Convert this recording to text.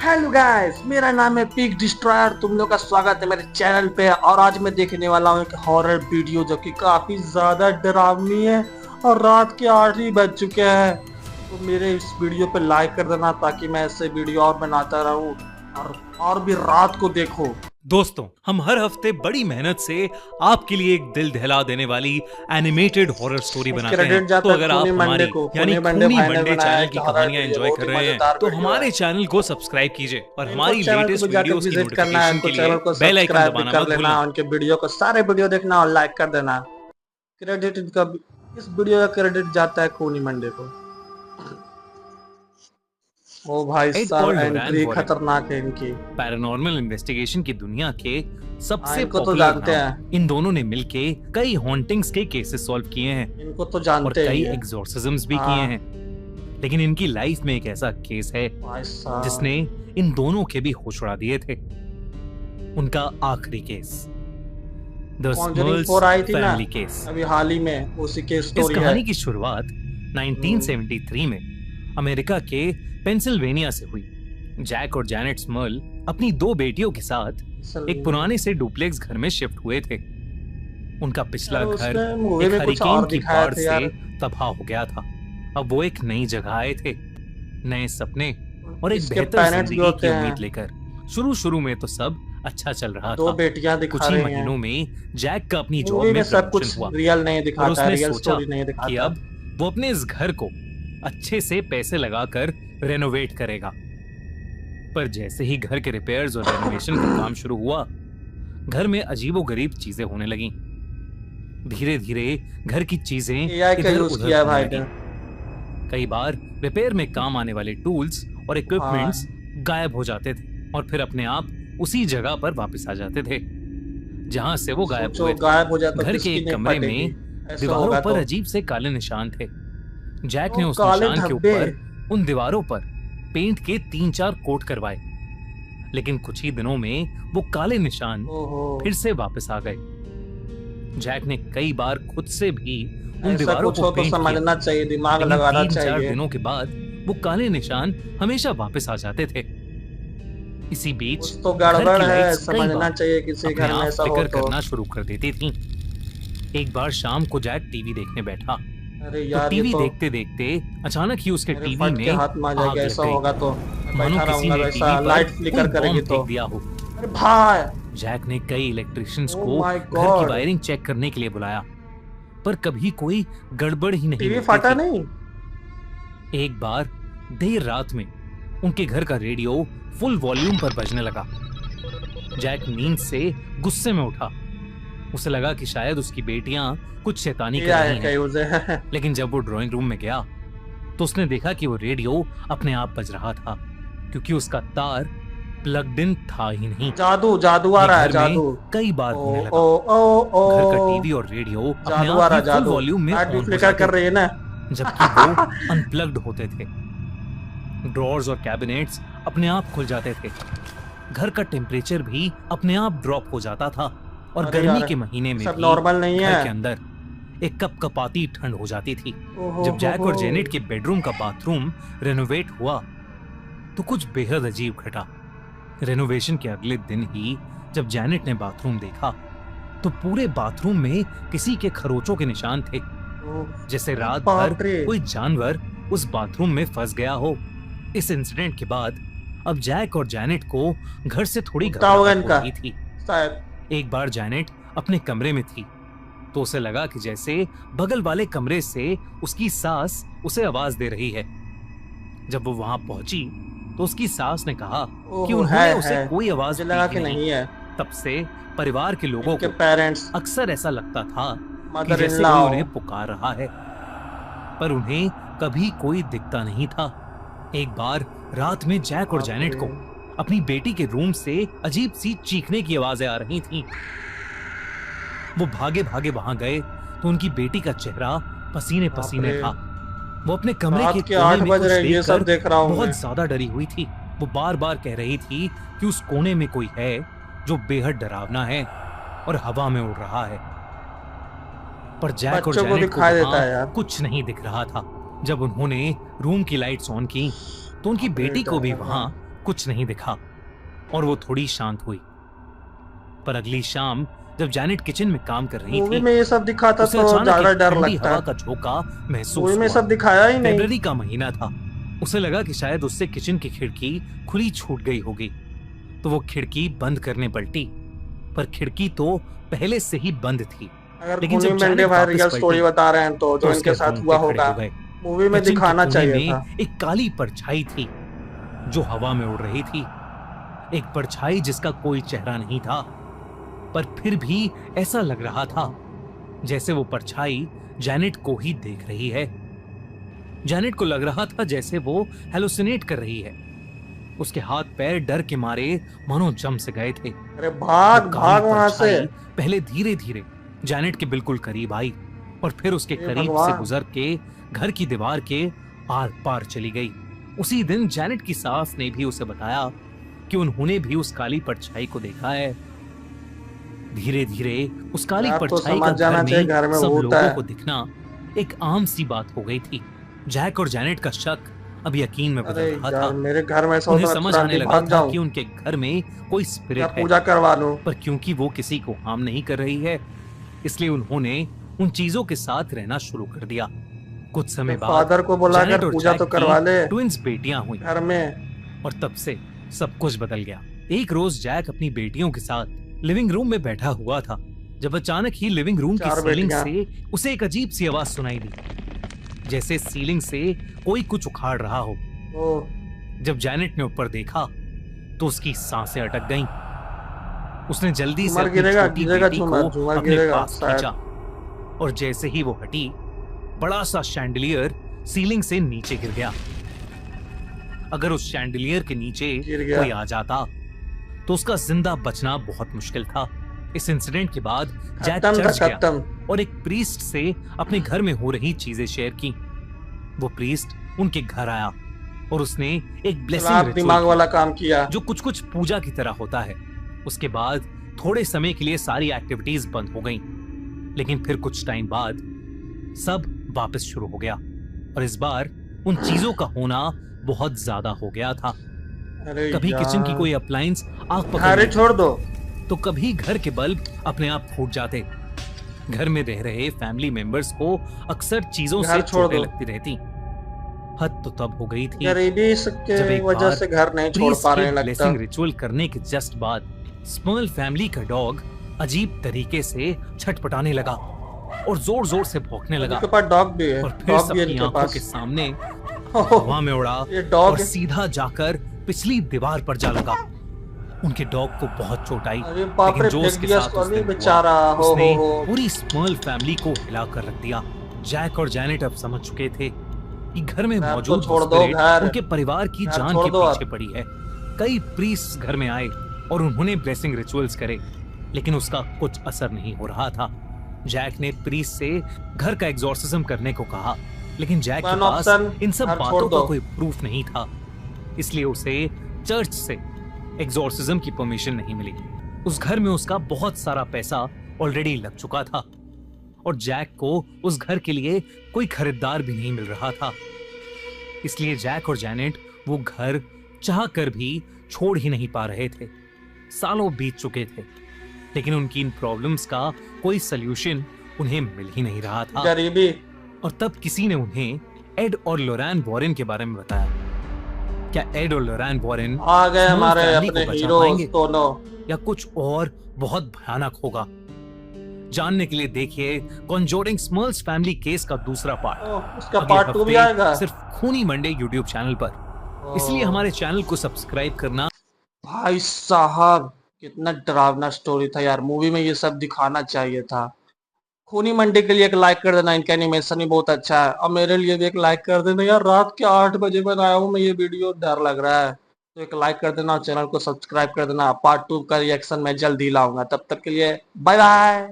Hello guys, मेरा नाम है पिग डिस्ट्रॉयर। तुम लोग का स्वागत है मेरे चैनल पे। और आज मैं देखने वाला हूँ एक हॉरर वीडियो जो कि काफी ज्यादा डरावनी है और रात के 8 ही बज चुके हैं। तो मेरे इस वीडियो पे लाइक कर देना ताकि मैं ऐसे वीडियो और बनाता रहूँ और भी रात को देखो। दोस्तों, हम हर हफ्ते बड़ी मेहनत से आपके लिए एक दिल दहला देने वाली एनिमेटेड हॉरर स्टोरी बनाते हैं। तो अगर आप हमारी यानी खूनी मंडे चैनल की कहानियां एंजॉय कर रहे हैं तो हमारे चैनल को सब्सक्राब कीजिए और हमारी लेटेस्ट वीडियोस की नोटिफिकेशन के लिए बेल आइकन दबाना मत भूलना। उनके वीडियो को सारे वीडियो देखना और लाइक कर देना। क्रेडिट इस वीडियो का क्रेडिट जाता है खूनी मंडे को। ओ भाई साहब, एंट्री खतरनाक है इनकी। पैरानॉर्मल इन्वेस्टिगेशन की दुनिया के सबसे इनको तो पॉपुलर जानते हैं। इन दोनों ने मिलके कई हॉन्टिंग्स के केसेस सॉल्व किए हैं। इनको तो जानते हैं और कई एग्जॉर्सिज्म्स भी किए हैं। लेकिन इनकी लाइफ में एक ऐसा केस है जिसने इन दोनों के भी होश उड़ा दिए थे। उनका आखिरी केस, द स्मर्ल्स फैमिली केस। अभी हाल ही में उसी के स्टोरी है। इस कहानी की शुरुआत 1973 में अमेरिका के पेंसिल्वेनिया से हुई। जैक और जैनेट स्मर्ल अपनी दो बेटियों के साथ एक पुराने से डुप्लेक्स घर में शिफ्ट हुए थे। उनका पिछला घर एक हरिकेन की बाढ़ से तबाह हो गया था। अब वो एक नई जगह आए थे, नए सपने और एक बेहतर जिंदगी की उम्मीद लेकर। शुरू में तो सब अच्छा चल रहा था। कुछ ही महीनों में जैक का अपनी जॉब में प्रमोशन हुआ और उसने सोचा कि अब वो अपने इस घर को अच्छे से पैसे लगाकर रेनोवेट करेगा। पर जैसे ही घर के रिपेयर्स और रेनोवेशन का काम शुरू हुआ, घर में अजीबोगरीब चीजें होने लगी। धीरे धीरे घर की चीजें इधर-उधर होने लगी। कई बार रिपेयर में काम आने वाले टूल्स और इक्विपमेंट्स गायब हो जाते थे और फिर अपने आप उसी जगह पर वापस आ जाते थे जहां से वो गायब हुए थे। घर के एक कमरे में दीवारों पर अजीब से काले निशान थे। जैक ने उस निशान के ऊपर उन दीवारों पर पेंट के 3-4 कोट करवाए, लेकिन कुछ ही दिनों में वो काले निशान फिर से वापस आ गए। जैक ने कई बार खुद से भी उन दीवारों को पेंट किया, समझना चाहिए, दिमाग लगाना चाहिए। 3-4 दिनों के बाद वो काले निशान हमेशा वापस आ जाते थे। इसी बीच तो गड़बड़ है, समझना चाहिए किसी घर में ऐसा हो तो करना शुरू कर देती थी। एक बार शाम को जैक टीवी देखने बैठा। तो टीवी देखते देखते अचानक ही उसके टीवी में हाथ में आ जाएगा। ऐसा होगा तो मानो किसी ने टीवी पर लाइट फ्लिकर करेगी तो दिया हो। अरे भाई, जैक ने कई इलेक्ट्रिशियंस को घर की वायरिंग चेक करने के लिए बुलाया, पर कभी कोई गड़बड़ ही नहीं। टीवी फटा नहीं। एक बार देर रात में उनके घर का रेडियो फुल वॉल्यूम पर बजने लगा। जैक नींद से गुस्से में उठा। उसे लगा कि शायद उसकी बेटियां कुछ शैतानी कर रही हैं। लेकिन जब वो ड्राइंग रूम में गया तो उसने देखा कि वो रेडियो अपने आप बज रहा था, क्योंकि उसका तार प्लग्ड इन था ही नहीं। जादू आ रहा है। जादू कई बार होने लगा। घर का टीवी और रेडियो अपने आप फुल वॉल्यूम में फ्लिकर कर रही है ना, जबकि वो अनप्लग्ड होते थे। ड्रॉर्स और कैबिनेट्स अपने आप खुल जाते थे। घर का टेम्परेचर भी अपने आप ड्रॉप हो जाता था और गर्मी के महीने में सब नॉर्मल नहीं है। घर के अंदर एक कपकपाती ठंड हो जाती थी। जब जैक और जेनेट के बेडरूम का बाथरूम रेनोवेट हुआ तो कुछ बेहद अजीब घटा। रेनोवेशन के अगले दिन ही जब जेनेट ने बाथरूम देखा तो पूरे बाथरूम में किसी के खरोचों के निशान थे, जैसे रात भर कोई जानवर उस बाथरूम में फंस गया हो। इस इंसिडेंट के बाद अब जैक और जेनेट को घर से थोड़ी घबराहट हो रही थी। एक बार जेनेट अपने कमरे में थी तो उसे लगा कि जैसे बगल वाले कमरे से उसकी सास उसे आवाज दे रही है। जब वो वहां पहुंची तो उसकी सास ने कहा कि उन्होंने उसे कोई आवाज नहीं है। तब से परिवार के लोगों को पेरेंट्स अक्सर ऐसा लगता था कि जैसे कोई उन्हें पुकार रहा है, पर उन्हें कभी कोई दिखता नहीं था। एक बार रात में जैक और जेनेट को अपनी बेटी के रूम से अजीब सी चीखने की आवाजें आ रही थीं। वो भागे भागे वहां गए तो उनकी बेटी का चेहरा पसीने पसीने था। वो अपने कमरे के कोने में कुछ देखकर बहुत ज्यादा डरी हुई थी। वो बार बार कह रही थी कि उस कोने में कोई है जो बेहद डरावना है और हवा में उड़ रहा है। पर जैक और जेनेट को कुछ नहीं दिख रहा था। जब उन्होंने रूम की लाइट्स ऑन की तो उनकी बेटी को भी वहां कुछ नहीं दिखा और वो थोड़ी शांत हुई। पर अगली शाम जब जैनेट किचन में काम कर रही मूवी थी, में ये सब दिखाता उसे तो अचानक ज्यादा एक डर ठंडी लगता हवा है। का झोंका महसूस मूवी में हुआ। सब दिखाया ही नहीं। फरवरी का महीना था। उसे लगा कि शायद उससे किचन की खिड़की खुली छूट गई होगी, तो वो खिड़की बंद करने पलटी, पर खिड़की तो पहले से ही बंद थी। अगर लेकिन खूनी जब मंडे जैनेट भाई वापस रियल स्टोरी पलटी बता रहे हैं तो तो जो उसके इनके साथ रोंगटे हुआ खड़े होगा हो गए। मूवी में किचन के दिखाना कोने चाहिए में था। एक काली परछाई थी जो हवा में उड़ रही थी। एक परछाई जिसका कोई चेहरा नहीं था, पर फिर भी ऐसा लग रहा था जैसे वो परछाई जैनेट को ही देख रही है। जैनेट को लग रहा था जैसे वो हेलुसिनेट कर रही है। उसके हाथ पैर डर के मारे मानो जम से गए थे। अरे भाग वो भाग काली वहां से। परछाई पहले धीरे धीरे जैनेट के बिल्कुल करीब आई और फिर उसके हे करीब से भगवान। गुजर के घर की दीवार के आर पार चली गई। उसी दिन जैनेट की सास ने भी उसे बताया कि उन्होंने भी उस काली परछाई को देखा है। धीरे धीरे उस काली यार तो परछाई समझ का जाना चाहिए घर में सब भूत लोगों है। को दिखना एक आम सी बात हो गई थी। जैक और जैनेट का शक अब यकीन में बदल अरे रहा यार था। मेरे घर में ऐसा उन्हें होता मैं समझ तुरंत आने ही लगा भाग था जाऊं कि उनके घर में कोई या स्पिरिट है, पूजा करवा लूं। पर क्योंकि वो किसी को हार्म नहीं कर रही है, इसलिए उन्होंने उन चीजों के साथ रहना शुरू कर दिया। कुछ समय बाद फादर को बुलाकर जैनेट और पूजा जैक तो करवा ले की ट्विंस बेटियां हुई घर में। और तब से सब कुछ बदल गया। एक रोज जैक अपनी बेटियों के साथ लिविंग रूम में बैठा हुआ था जब अचानक ही लिविंग रूम की 4 सीलिंग बेटियां। से उसे एक अजीब सी आवाज सुनाई दी, जैसे सीलिंग से कोई कुछ उखाड़ रहा हो। ओह जब जैनेट ने ऊपर देखा तो उसकी सांसें अटक गईं। उसने जल्दी से झूमर अपनी गिरेगा छोटी गिरेगा बेटी झूमर को झूमर अपने गिरेगा पास शायद। खींचा और जैसे ही वो हटी, बड़ा सा शैंडलियर सीलिंग से नीचे गिर गया। अगर उस शैंडलियर के नीचे गिर गया। कोई आ जाता तो उसका जिंदा बचना बहुत मुश्किल था। इस इंसिडेंट के बाद जैक खत्म था चर्च गया खत्म। और एक प्रीस्ट से अपने घर में हो रही चीजें शेयर की। वो प्रीस्ट उनके घर आया और उसने एक ब्लेसिंग रात रिचुअल दिमाग किया, वाला काम किया। जो कुछ कुछ पूजा की तरह होता है। उसके बाद थोड़े समय के लिए सारी एक्टिविटीज बंद हो गईं, लेकिन फिर कुछ टाइम बाद सब वापस शुरू हो गया और इस बार उन चीजों का होना बहुत ज्यादा हो गया था। अरे कभी यार। किचन की कोई अप्लायंस आग पकड़ अरे लेती, छोड़ दो। तो कभी घर के बल्ब अपने आप फूट जाते। घर में रह रहे फैमिली मेंबर्स को अक्सर चीजों से घर छोड़ चोटें दो। लगती रहती। हद तो तब हो गई थी गरीबी जब के एक वजह बार से घर नहीं छोड़ प्रीस्ट पा के रहे लगता। ब्लेसिंग रिचुअल करने के जस्ट बाद स्मर्ल फैमिली का डॉग अजीब तरीके से छटपटाने लगा और जोर जोर से भौंकने लगा इनके पास डॉग भी है। और फिर डॉग भी है सबकी इनके आंखों पास। के सामने ओह, हवा में उड़ा ये डॉग और सीधा जाकर पिछली दीवार पर जा लगा। उनके डॉग को बहुत चोट आई, अरे बाप लेकिन रे जो फेंक उसके दिया साथ उसको। उस अरे दिन हुआ, बेचारा हो उसने हो। पूरी स्मर्ल फैमिली को हिला कर रख दिया। जैक और जैनेट अब समझ चुके थे कि घर में घर तो मौजूद छोड़ वो दो, स्पिरिट घर। उनके परिवार की घर जान छोड़ के दो पीछे पड़ी है। कई प्रीस्ट घर में आए और उन्होंने ब्लेसिंग रिचुअल्स करे, लेकिन उसका कुछ असर नहीं हो रहा था। जैक ने प्रीस्ट से घर का एग्जॉर्सिज्म करने को कहा, लेकिन जैक के One पास option, इन सब घर बातों छोड़ का दो। कोई प्रूफ नहीं था, इसलिए उसे चर्च से एग्जॉर्सिज्म की परमिशन नहीं मिली। उस घर में उसका बहुत सारा पैसा ऑलरेडी लग चुका था और जैक को उस घर के लिए कोई खरीदार भी नहीं मिल रहा था। इसलिए जैक और जैनेट वो घर चाह कर भी छोड़ ही नहीं पा रहे थे। सालों बीत चुके थे, लेकिन उनकी इन प्रॉब्लम्स का कोई सल्यूशन उन्हें मिल ही नहीं रहा था। गरीबी। और तब किसी ने उन्हें एड और लोरैन वॉरेन के बारे में बताया। क्या एड और लोरैन वॉरेन आ गए स्मॉल हमारे फैमिली अपने को बचा हीरो पाएंगे दोनों। या कुछ और बहुत भयानक होगा? जानने के लिए देखिए कॉन्जोरिंग स्मर्ल्स फैमिली केस का दूसरा पार्ट उसका अगले पार्ट 2 भी हफ्ते आएगा। सिर्फ खूनी मंडे यूट्यूब चैनल पर। इसलिए हमारे चैनल को सब्सक्राइब करना। भाई साहब कितना डरावना स्टोरी था यार। मूवी में ये सब दिखाना चाहिए था। खूनी मंडे के लिए एक लाइक कर देना। इनका एनिमेशन भी बहुत अच्छा है और मेरे लिए भी एक लाइक कर देना यार। रात के 8 बजे बनाया हूँ मैं ये वीडियो, डर लग रहा है। तो एक लाइक कर देना और चैनल को सब्सक्राइब कर देना। पार्ट 2 का रिएक्शन मैं जल्द ही लाऊंगा। तब तक के लिए बाय बाय।